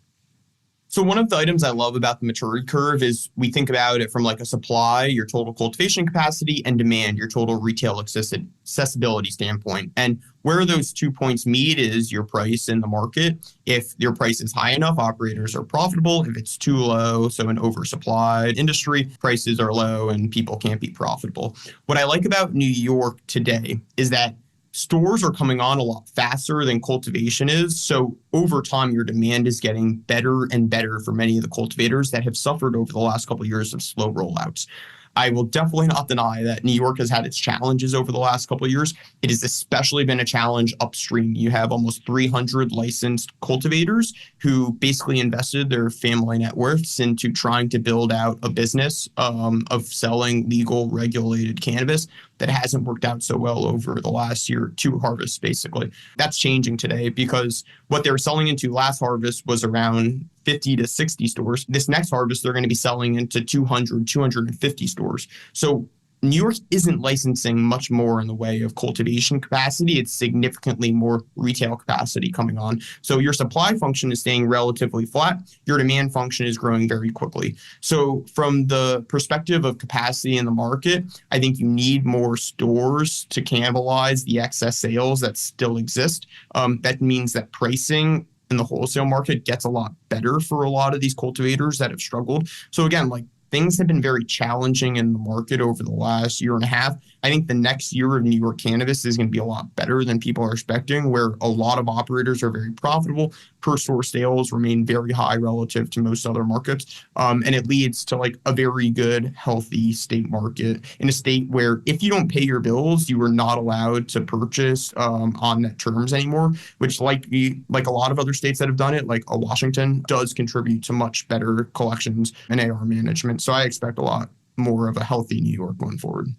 So one of the items I love about the maturity curve is we think about it from like a supply, your total cultivation capacity, and demand, your total retail accessibility standpoint. And where those 2 points meet is your price in the market. If your price is high enough, operators are profitable. If it's too low, so an oversupplied industry, prices are low and people can't be profitable. What I like about New York today is that stores are coming on a lot faster than cultivation is. So over time, your demand is getting better and better for many of the cultivators that have suffered over the last couple of years of slow rollouts. I will definitely not deny that New York has had its challenges over the last couple of years. It has especially been a challenge upstream. You have almost 300 licensed cultivators who basically invested their family net worths into trying to build out a business of selling legal, regulated cannabis that hasn't worked out so well over the last year, 2 harvests, basically. That's changing today because what they were selling into last harvest was around 50 to 60 stores. This next harvest, they're going to be selling into 200, 250 stores. So New York isn't licensing much more in the way of cultivation capacity. It's significantly more retail capacity coming on. So your supply function is staying relatively flat. Your demand function is growing very quickly. So from the perspective of capacity in the market, I think you need more stores to cannibalize the excess sales that still exist. That means that pricing in the wholesale market gets a lot better for a lot of these cultivators that have struggled. So again, like things have been very challenging in the market over the last year and a half. I think the next year of New York cannabis is going to be a lot better than people are expecting, where a lot of operators are very profitable. Per store sales remain very high relative to most other markets. And it leads to like a very good, healthy state market in a state where if you don't pay your bills, you are not allowed to purchase on net terms anymore, which like a lot of other states that have done it, like Washington, does contribute to much better collections and AR management. So I expect a lot more of a healthy New York going forward.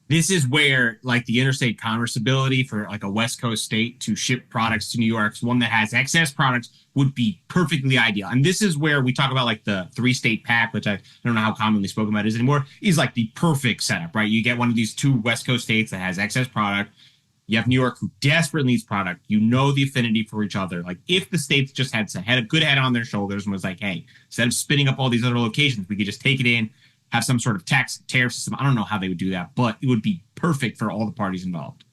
This is where like the interstate commerce ability for like a West Coast state to ship products to New York, one that has excess products, would be perfectly ideal. And this is where we talk about like the 3-state pack, which I don't know how commonly spoken about is anymore, is like the perfect setup, right? You get one of these 2 West Coast states that has excess product. You have New York who desperately needs product. You know the affinity for each other. Like if the states just had a good head on their shoulders and was like, hey, instead of spinning up all these other locations, we could just take it in, have some sort of tariff system. I don't know how they would do that, but it would be perfect for all the parties involved.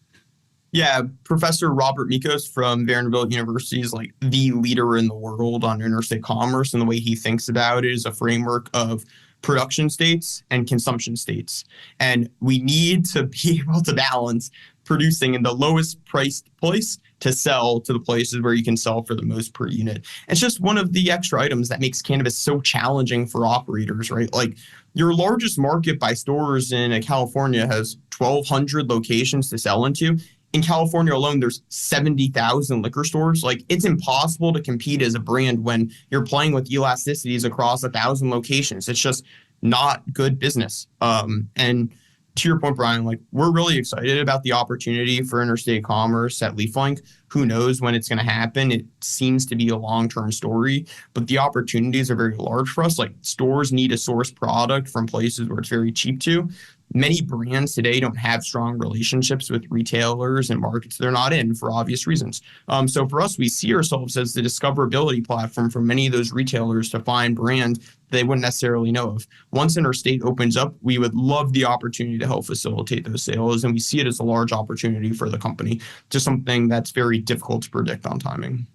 Yeah, Professor Robert Mikos from Vanderbilt University is like the leader in the world on interstate commerce, and the way he thinks about it is a framework of production states and consumption states. And we need to be able to balance producing in the lowest priced place to sell to the places where you can sell for the most per unit. It's just one of the extra items that makes cannabis so challenging for operators, right? Like your largest market by stores in California has 1,200 locations to sell into. In California alone, there's 70,000 liquor stores. Like it's impossible to compete as a brand when you're playing with elasticities across 1,000 locations. It's just not good business. And to your point, Brian, like we're really excited about the opportunity for interstate commerce at LeafLink. Who knows when it's going to happen? It seems to be a long-term story, but the opportunities are very large for us. Like stores need to source product from places where it's very cheap to. Many brands today don't have strong relationships with retailers and markets they're not in for obvious reasons. So for us, we see ourselves as the discoverability platform for many of those retailers to find brands they wouldn't necessarily know of. Once interstate opens up, we would love the opportunity to help facilitate those sales, and we see it as a large opportunity for the company, just something that's very difficult to predict on timing.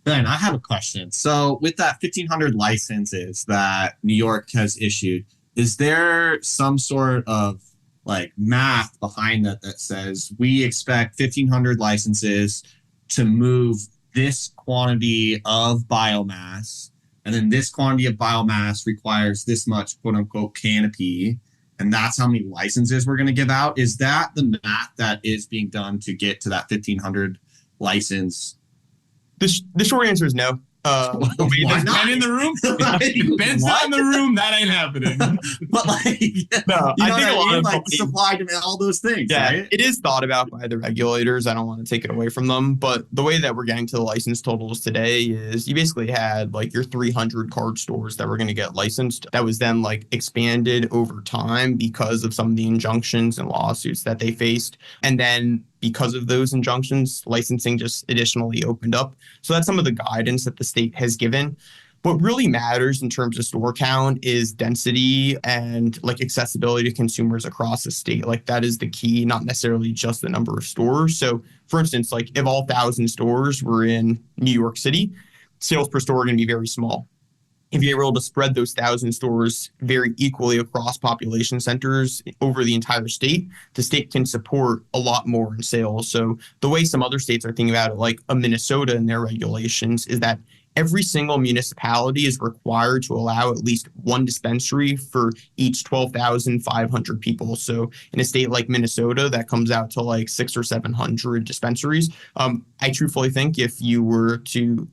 Ben, I have a question. So with that 1,500 licenses that New York has issued, is there some sort of like math behind that says we expect 1,500 licenses to move this quantity of biomass, and then this quantity of biomass requires this much quote unquote canopy, and that's how many licenses we're going to give out? Is that the math that is being done to get to that 1,500 license? The short answer is no. Why not? Ben in the room? If Ben's not in the room, that ain't happening. But like, no, I think a lot of like supply, demand, all those things. Yeah, right? It is thought about by the regulators. I don't want to take it away from them, but the way that we're getting to the license totals today is you basically had like your 300 card stores that were going to get licensed. That was then like expanded over time because of some of the injunctions and lawsuits that they faced. And then because of those injunctions, licensing just additionally opened up. So that's some of the guidance that the state has given. What really matters in terms of store count is density and like accessibility to consumers across the state. Like that is the key, not necessarily just the number of stores. So for instance, like if all 1,000 stores were in New York City, sales per store are going to be very small. If you're able to spread those 1,000 stores very equally across population centers over the entire state, the state can support a lot more in sales. So the way some other states are thinking about it, like a Minnesota and their regulations, is that every single municipality is required to allow at least one dispensary for each 12,500 people. So in a state like Minnesota, that comes out to like 600 or 700 dispensaries. I truthfully think if you were to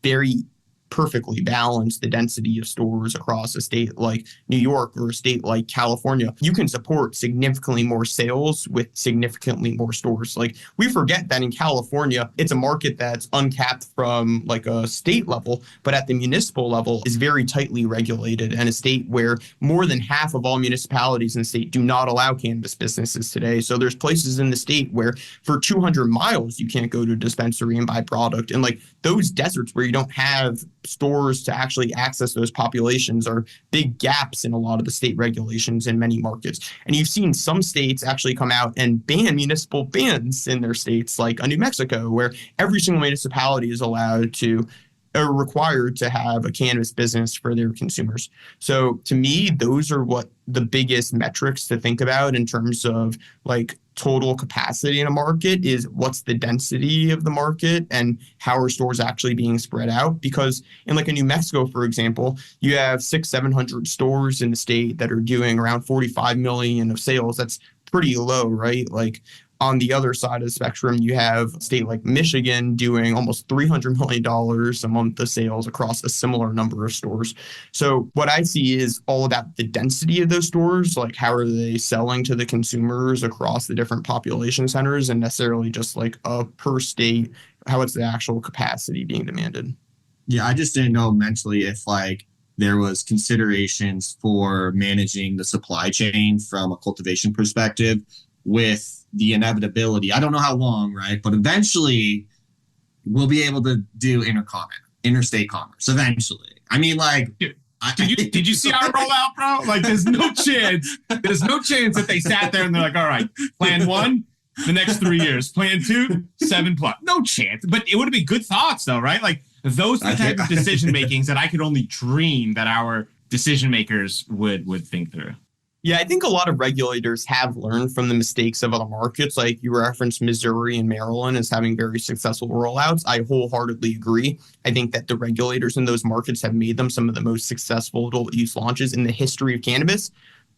very perfectly balance the density of stores across a state like New York or a state like California, you can support significantly more sales with significantly more stores. Like we forget that in California, it's a market that's uncapped from like a state level, but at the municipal level is very tightly regulated, and a state where more than half of all municipalities in the state do not allow cannabis businesses today. So there's places in the state where for 200 miles, you can't go to a dispensary and buy product. And like those deserts where you don't have stores to actually access those populations are big gaps in a lot of the state regulations in many markets. And you've seen some states actually come out and ban municipal bans in their states, like New Mexico, where every single municipality is allowed to are required to have a cannabis business for their consumers. So to me, those are what the biggest metrics to think about in terms of like total capacity in a market is what's the density of the market and how are stores actually being spread out. Because in like a New Mexico, for example, you have 600-700 stores in the state that are doing around 45 million of sales. That's pretty low, right? Like on the other side of the spectrum, you have a state like Michigan doing almost $300 million a month of sales across a similar number of stores. So what I see is all about the density of those stores, like how are they selling to the consumers across the different population centers, and necessarily just like a per state, how is the actual capacity being demanded. Yeah, I just didn't know mentally if like there was considerations for managing the supply chain from a cultivation perspective with the inevitability. I don't know how long, right? But eventually we'll be able to do interstate commerce eventually. I mean, like, did you see our rollout, bro? Like, there's no chance that they sat there and they're like, all right, plan 1, the next 3 years, plan 2, 7+. No chance. But it would be good thoughts though, right? Like those are the type of decision makings that I could only dream that our decision makers would think through. Yeah, I think a lot of regulators have learned from the mistakes of other markets. Like you referenced Missouri and Maryland as having very successful rollouts. I wholeheartedly agree. I think that the regulators in those markets have made them some of the most successful adult use launches in the history of cannabis.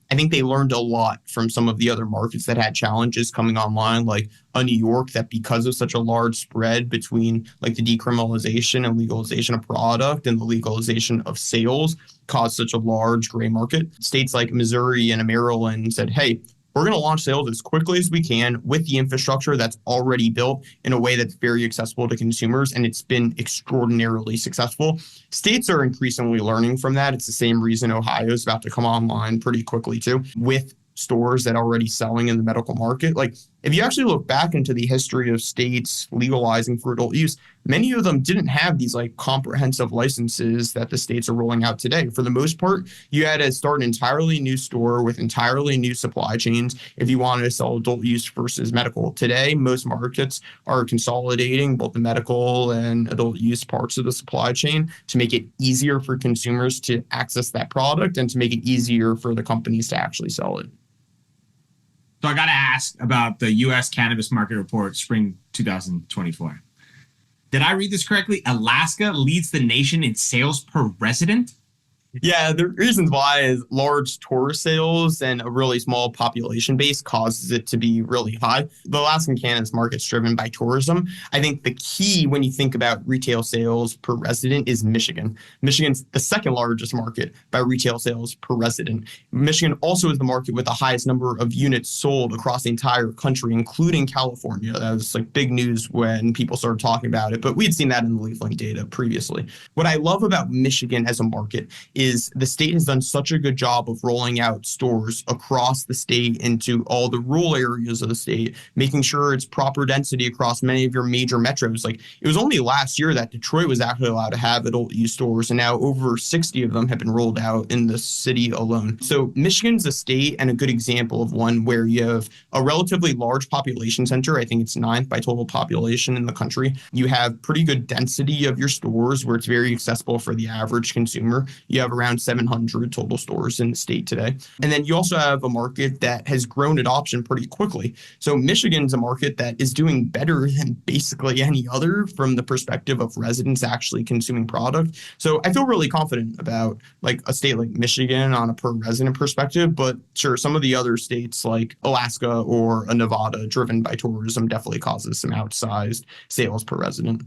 I think they learned a lot from some of the other markets that had challenges coming online, like a New York, that because of such a large spread between like the decriminalization and legalization of product and the legalization of sales caused such a large gray market. States like Missouri and Maryland said, hey, we're going to launch sales as quickly as we can with the infrastructure that's already built in a way that's very accessible to consumers, and it's been extraordinarily successful. States are increasingly learning from that. It's the same reason Ohio is about to come online pretty quickly too, with stores that are already selling in the medical market. Like if you actually look back into the history of states legalizing for adult use, many of them didn't have these like comprehensive licenses that the states are rolling out today. For the most part, you had to start an entirely new store with entirely new supply chains if you wanted to sell adult use versus medical. Today, most markets are consolidating both the medical and adult use parts of the supply chain to make it easier for consumers to access that product and to make it easier for the companies to actually sell it. So I got to ask about the U.S. Cannabis Market Report, spring 2024. Did I read this correctly? Alaska leads the nation in sales per resident? Yeah, the reasons why is large tourist sales and a really small population base causes it to be really high. The Alaskan cannabis market's driven by tourism. I think the key when you think about retail sales per resident is Michigan. Michigan's the second largest market by retail sales per resident. Michigan also is the market with the highest number of units sold across the entire country, including California. That was like big news when people started talking about it, but we had seen that in the LeafLink data previously. What I love about Michigan as a market is is the state has done such a good job of rolling out stores across the state into all the rural areas of the state, making sure it's proper density across many of your major metros. Like it was only last year that Detroit was actually allowed to have adult use stores, and now over 60 of them have been rolled out in the city alone. So Michigan's a state and a good example of one where you have a relatively large population center. I think it's ninth by total population in the country. You have pretty good density of your stores where it's very accessible for the average consumer. You have around 700 total stores in the state today. And then you also have a market that has grown adoption pretty quickly. So Michigan's a market that is doing better than basically any other from the perspective of residents actually consuming product. So I feel really confident about like a state like Michigan on a per resident perspective, but sure, some of the other states like Alaska or a Nevada driven by tourism definitely causes some outsized sales per resident.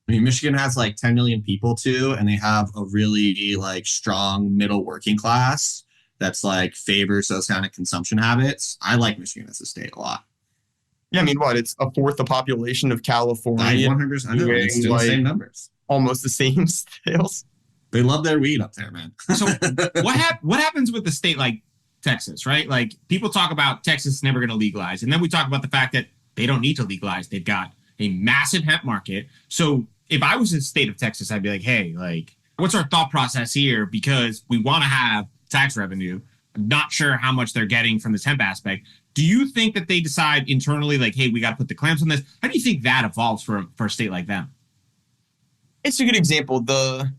I mean, Michigan has like 10 million people too, and they have a really like strong middle working class that's like favors those kind of consumption habits. I like Michigan as a state a lot. Yeah, I mean, what? It's a fourth the population of California. 100%. I know, it's still the same numbers. Almost the same sales. They love their weed up there, man. So what happens with a state like Texas, right? Like people talk about Texas is never going to legalize. And then we talk about the fact that they don't need to legalize. They've got a massive hemp market. So if I was in the state of Texas, I'd be like, hey, like, what's our thought process here? Because we want to have tax revenue. I'm not sure how much they're getting from this hemp aspect. Do you think that they decide internally, like, hey, we got to put the clamps on this? How do you think that evolves for a state like them? It's a good example. The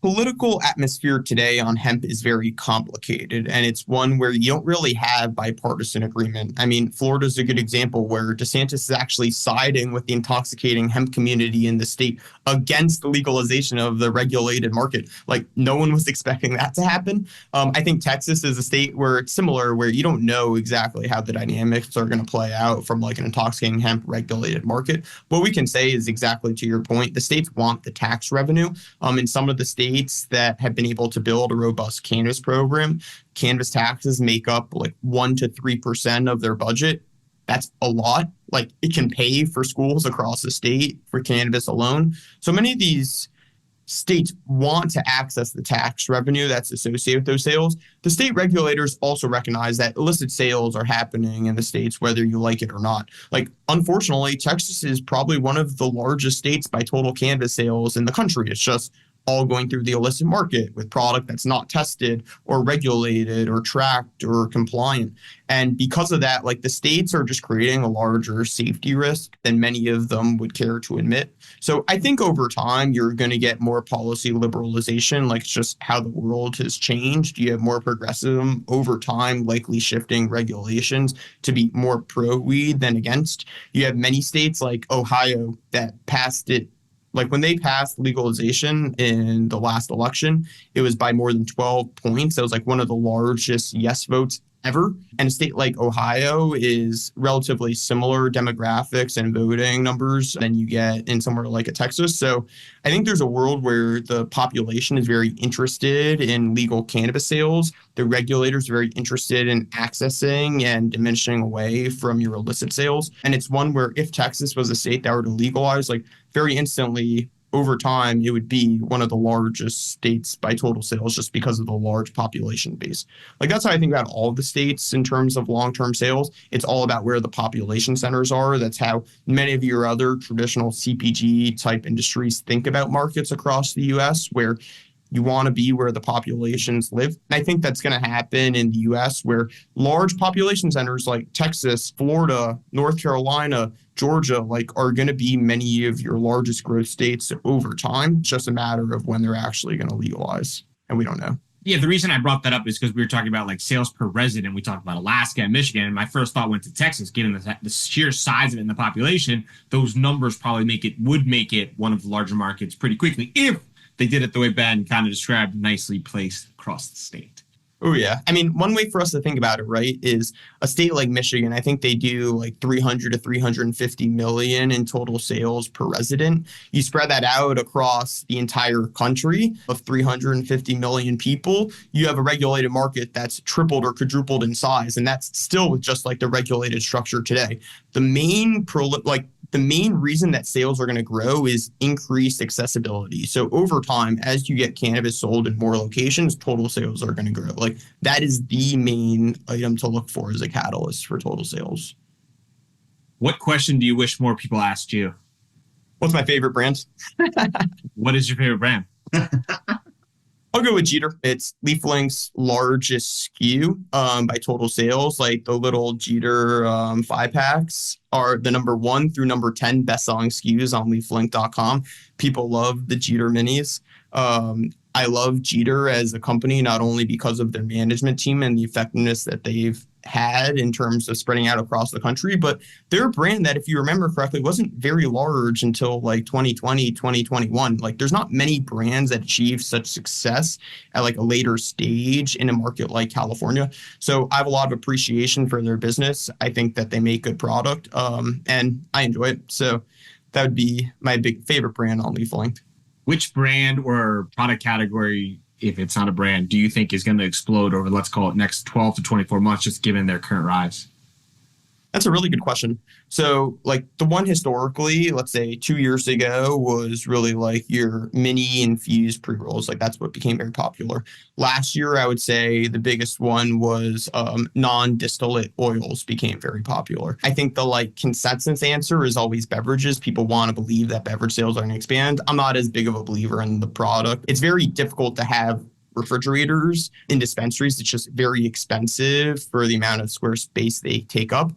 political atmosphere today on hemp is very complicated, and it's one where you don't really have bipartisan agreement. I mean, Florida's a good example where DeSantis is actually siding with the intoxicating hemp community in the state against the legalization of the regulated market. Like, no one was expecting that to happen. I think Texas is a state where it's similar, where you don't know exactly how the dynamics are going to play out from like an intoxicating hemp regulated market. What we can say is exactly to your point, the states want the tax revenue. In some of the states that have been able to build a robust cannabis program, cannabis taxes make up like 1% to 3% of their budget. That's a lot. Like it can pay for schools across the state for cannabis alone. So many of these states want to access the tax revenue that's associated with those sales. The state regulators also recognize that illicit sales are happening in the states, whether you like it or not. Like, unfortunately, Texas is probably one of the largest states by total cannabis sales in the country. It's just all going through the illicit market with product that's not tested or regulated or tracked or compliant. And because of that, like the states are just creating a larger safety risk than many of them would care to admit. So I think over time, you're going to get more policy liberalization, like it's just how the world has changed. You have more progressivism over time, likely shifting regulations to be more pro-weed than against. You have many states like Ohio that passed it. Like when they passed legalization in the last election, it was by more than 12 points. That was like one of the largest yes votes ever. And a state like Ohio is relatively similar demographics and voting numbers than you get in somewhere like a Texas. So I think there's a world where the population is very interested in legal cannabis sales. The regulators are very interested in accessing and diminishing away from your illicit sales. And it's one where if Texas was a state that were to legalize, like very instantly, over time, it would be one of the largest states by total sales just because of the large population base. Like that's how I think about all of the states in terms of long-term sales. It's all about where the population centers are. That's how many of your other traditional CPG type industries think about markets across the US, where you want to be where the populations live. And I think that's going to happen in the US where large population centers like Texas, Florida, North Carolina, Georgia, like are going to be many of your largest growth states over time. It's just a matter of when they're actually going to legalize. And we don't know. Yeah, the reason I brought that up is because we were talking about like sales per resident. We talked about Alaska and Michigan. And my first thought went to Texas, given the sheer size of it in the population. Those numbers probably would make it one of the larger markets pretty quickly if they did it the way Ben kind of described, nicely placed across the state. Oh, yeah. I mean, one way for us to think about it, right, is a state like Michigan. I think they do like 300 to 350 million in total sales per resident. You spread that out across the entire country of 350 million people. You have a regulated market that's tripled or quadrupled in size. And that's still with just like the regulated structure today. The main the main reason that sales are going to grow is increased accessibility. So over time, as you get cannabis sold in more locations, total sales are going to grow. Like that is the main item to look for as a catalyst for total sales. What question do you wish more people asked you? What's my favorite brand? What is your favorite brand? I'll go with Jeter. It's LeafLink's largest SKU by total sales. Like the little Jeter 5-packs are the number 1 through number 10 best-selling SKUs on LeafLink.com. People love the Jeter minis. I love Jeter as a company, not only because of their management team and the effectiveness that they've had in terms of spreading out across the country, but they're a brand that, if you remember correctly, wasn't very large until like 2020, 2021. Like there's not many brands that achieve such success at like a later stage in a market like California. So I have a lot of appreciation for their business. I think that they make good product and I enjoy it. So that would be my big favorite brand on LeafLink. Which brand or product category, if it's not a brand, do you think is going to explode over, let's call it, next 12 to 24 months, just given their current rise? That's a really good question. So like the one historically, let's say 2 years ago, was really like your mini infused pre-rolls. Like that's what became very popular. Last year, I would say the biggest one was non-distillate oils became very popular. I think the like consensus answer is always beverages. People want to believe that beverage sales are going to expand. I'm not as big of a believer in the product. It's very difficult to have refrigerators in dispensaries. It's just very expensive for the amount of square space they take up.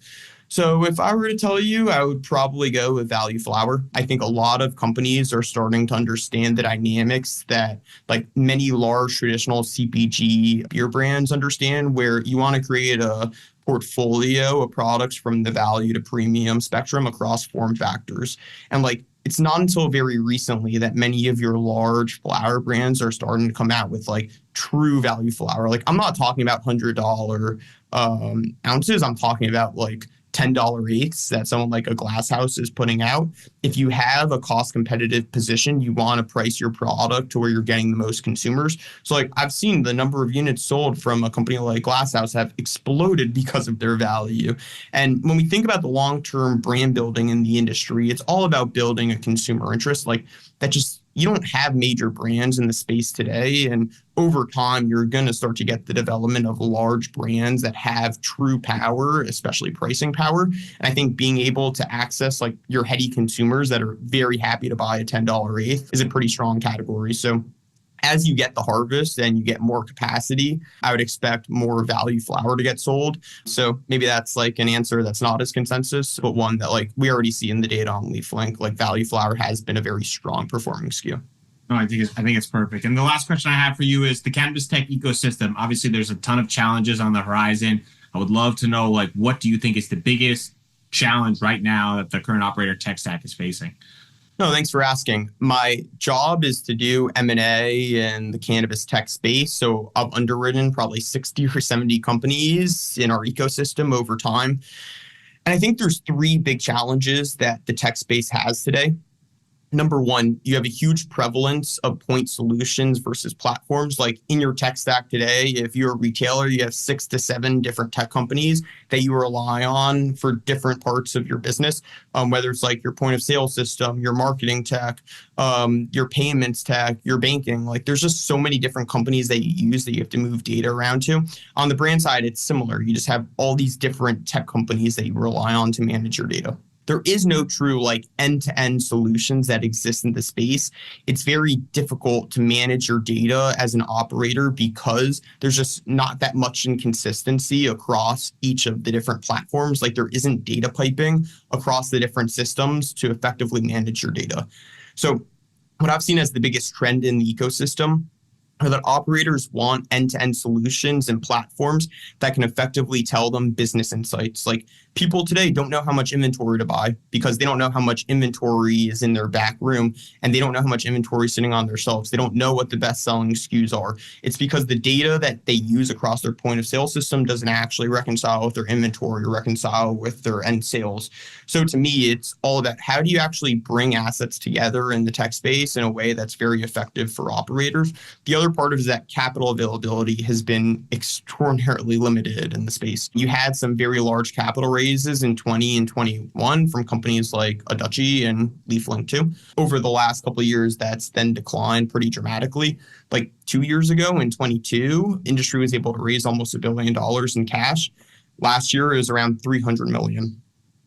So if I were to tell you, I would probably go with value flower. I think a lot of companies are starting to understand the dynamics that like many large traditional CPG beer brands understand, where you want to create a portfolio of products from the value to premium spectrum across form factors. And like it's not until very recently that many of your large flower brands are starting to come out with like true value flower. Like I'm not talking about $100 ounces. I'm talking about like $10 eighths that someone like a Glass House is putting out. If you have a cost competitive position, you want to price your product to where you're getting the most consumers. So like I've seen the number of units sold from a company like Glass House have exploded because of their value. And when we think about the long-term brand building in the industry, it's all about building a consumer interest. Like that just, you don't have major brands in the space today. And over time, you're going to start to get the development of large brands that have true power, especially pricing power. And I think being able to access like your heady consumers that are very happy to buy a $10 eighth is a pretty strong category. So as you get the harvest and you get more capacity, I would expect more value flower to get sold. So maybe that's like an answer that's not as consensus, but one that like we already see in the data on LeafLink, like value flower has been a very strong performing SKU. No, I think it's perfect. And the last question I have for you is the cannabis tech ecosystem. Obviously, there's a ton of challenges on the horizon. I would love to know, like, what do you think is the biggest challenge right now that the current operator tech stack is facing? No, thanks for asking. My job is to do M&A in the cannabis tech space. So I've underwritten probably 60 or 70 companies in our ecosystem over time. And I think there's 3 big challenges that the tech space has today. Number one, you have a huge prevalence of point solutions versus platforms. Like in your tech stack today, if you're a retailer, you have 6 to 7 different tech companies that you rely on for different parts of your business, whether it's like your point of sale system, your marketing tech, your payments tech, your banking. Like there's just so many different companies that you use that you have to move data around to. On the brand side, it's similar. You just have all these different tech companies that you rely on to manage your data. There is no true like end-to-end solutions that exist in the space. It's very difficult to manage your data as an operator because there's just not that much inconsistency across each of the different platforms. Like there isn't data piping across the different systems to effectively manage your data. So what I've seen as the biggest trend in the ecosystem are that operators want end-to-end solutions and platforms that can effectively tell them business insights. Like people today don't know how much inventory to buy because they don't know how much inventory is in their back room and they don't know how much inventory is sitting on their shelves. They don't know what the best selling SKUs are. It's because the data that they use across their point of sale system doesn't actually reconcile with their inventory or reconcile with their end sales. So to me, it's all about how do you actually bring assets together in the tech space in a way that's very effective for operators. The other other part of it is that capital availability has been extraordinarily limited in the space. You had some very large capital raises in 20 and 21 from companies like Aduchi and LeafLink too. Over the last couple of years, that's then declined pretty dramatically. Like 2 years ago in 22, industry was able to raise almost $1 billion in cash. Last year, it was around 300 million.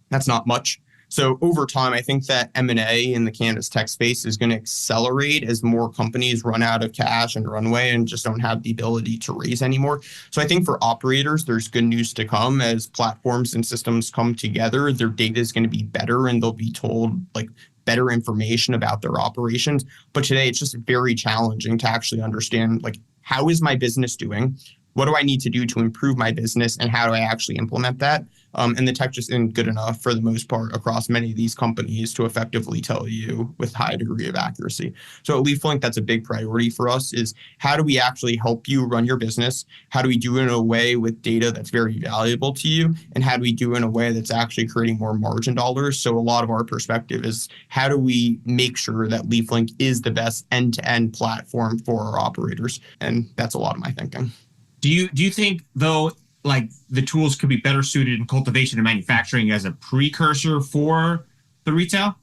That's not much. So over time, I think that M&A in the cannabis tech space is going to accelerate as more companies run out of cash and runway and just don't have the ability to raise anymore. So I think for operators, there's good news to come as platforms and systems come together. Their data is going to be better and they'll be told like better information about their operations. But today, it's just very challenging to actually understand like, how is my business doing? What do I need to do to improve my business and how do I actually implement that? And the tech just isn't good enough for the most part across many of these companies to effectively tell you with high degree of accuracy. So at LeafLink, that's a big priority for us is how do we actually help you run your business? How do we do it in a way with data that's very valuable to you? And how do we do it in a way that's actually creating more margin dollars? So a lot of our perspective is how do we make sure that LeafLink is the best end-to-end platform for our operators? And that's a lot of my thinking. Do you think though, like the tools could be better suited in cultivation and manufacturing as a precursor for the retail?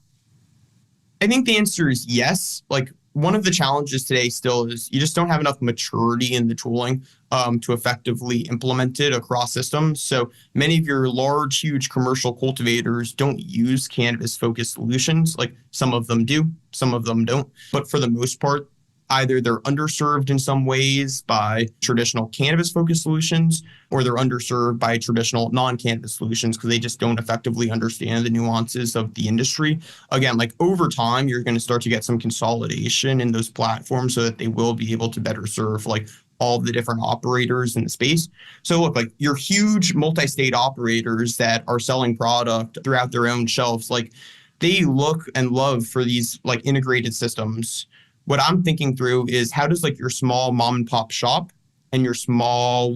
I think the answer is yes. Like one of the challenges today still is you just don't have enough maturity in the tooling to effectively implement it across systems. So many of your large, huge commercial cultivators don't use cannabis-focused solutions. Like some of them do, some of them don't. But for the most part, either they're underserved in some ways by traditional cannabis-focused solutions, or they're underserved by traditional non-cannabis solutions because they just don't effectively understand the nuances of the industry. Again, like over time, you're going to start to get some consolidation in those platforms so that they will be able to better serve like all the different operators in the space. So look, like your huge multi-state operators that are selling product throughout their own shelves, like they look and love for these like integrated systems. What I'm thinking through is how does like your small mom and pop shop and your small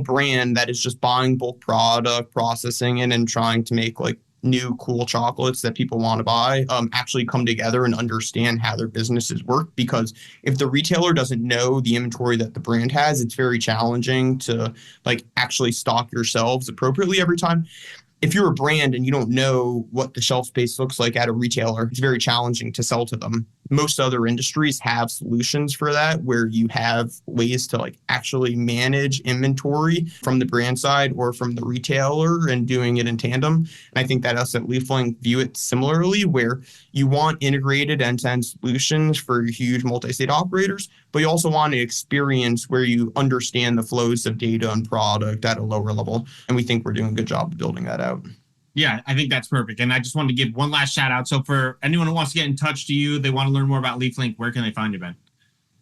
brand that is just buying bulk product, processing it and trying to make like new cool chocolates that people want to buy actually come together and understand how their businesses work? Because if the retailer doesn't know the inventory that the brand has, it's very challenging to like actually stock yourselves appropriately every time. If you're a brand and you don't know what the shelf space looks like at a retailer, it's very challenging to sell to them. Most other industries have solutions for that, where you have ways to like actually manage inventory from the brand side or from the retailer and doing it in tandem. And I think that us at LeafLink view it similarly, where you want integrated end-to-end solutions for huge multi-state operators, but you also want an experience where you understand the flows of data and product at a lower level. And we think we're doing a good job of building that out. Yeah, I think that's perfect. And I just wanted to give one last shout out. So for anyone who wants to get in touch to you, they want to learn more about LeafLink, where can they find you, Ben?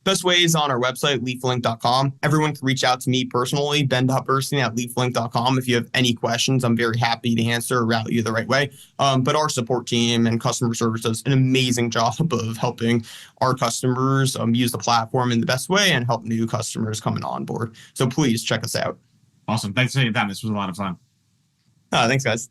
Best way is on our website, leaflink.com. Everyone can reach out to me personally, Ben Burstein at leaflink.com. If you have any questions, I'm very happy to answer or route you the right way. But our support team and customer service does an amazing job of helping our customers use the platform in the best way and help new customers coming on board. So please check us out. Awesome. Thanks for taking the time. This was a lot of fun. Thanks, guys.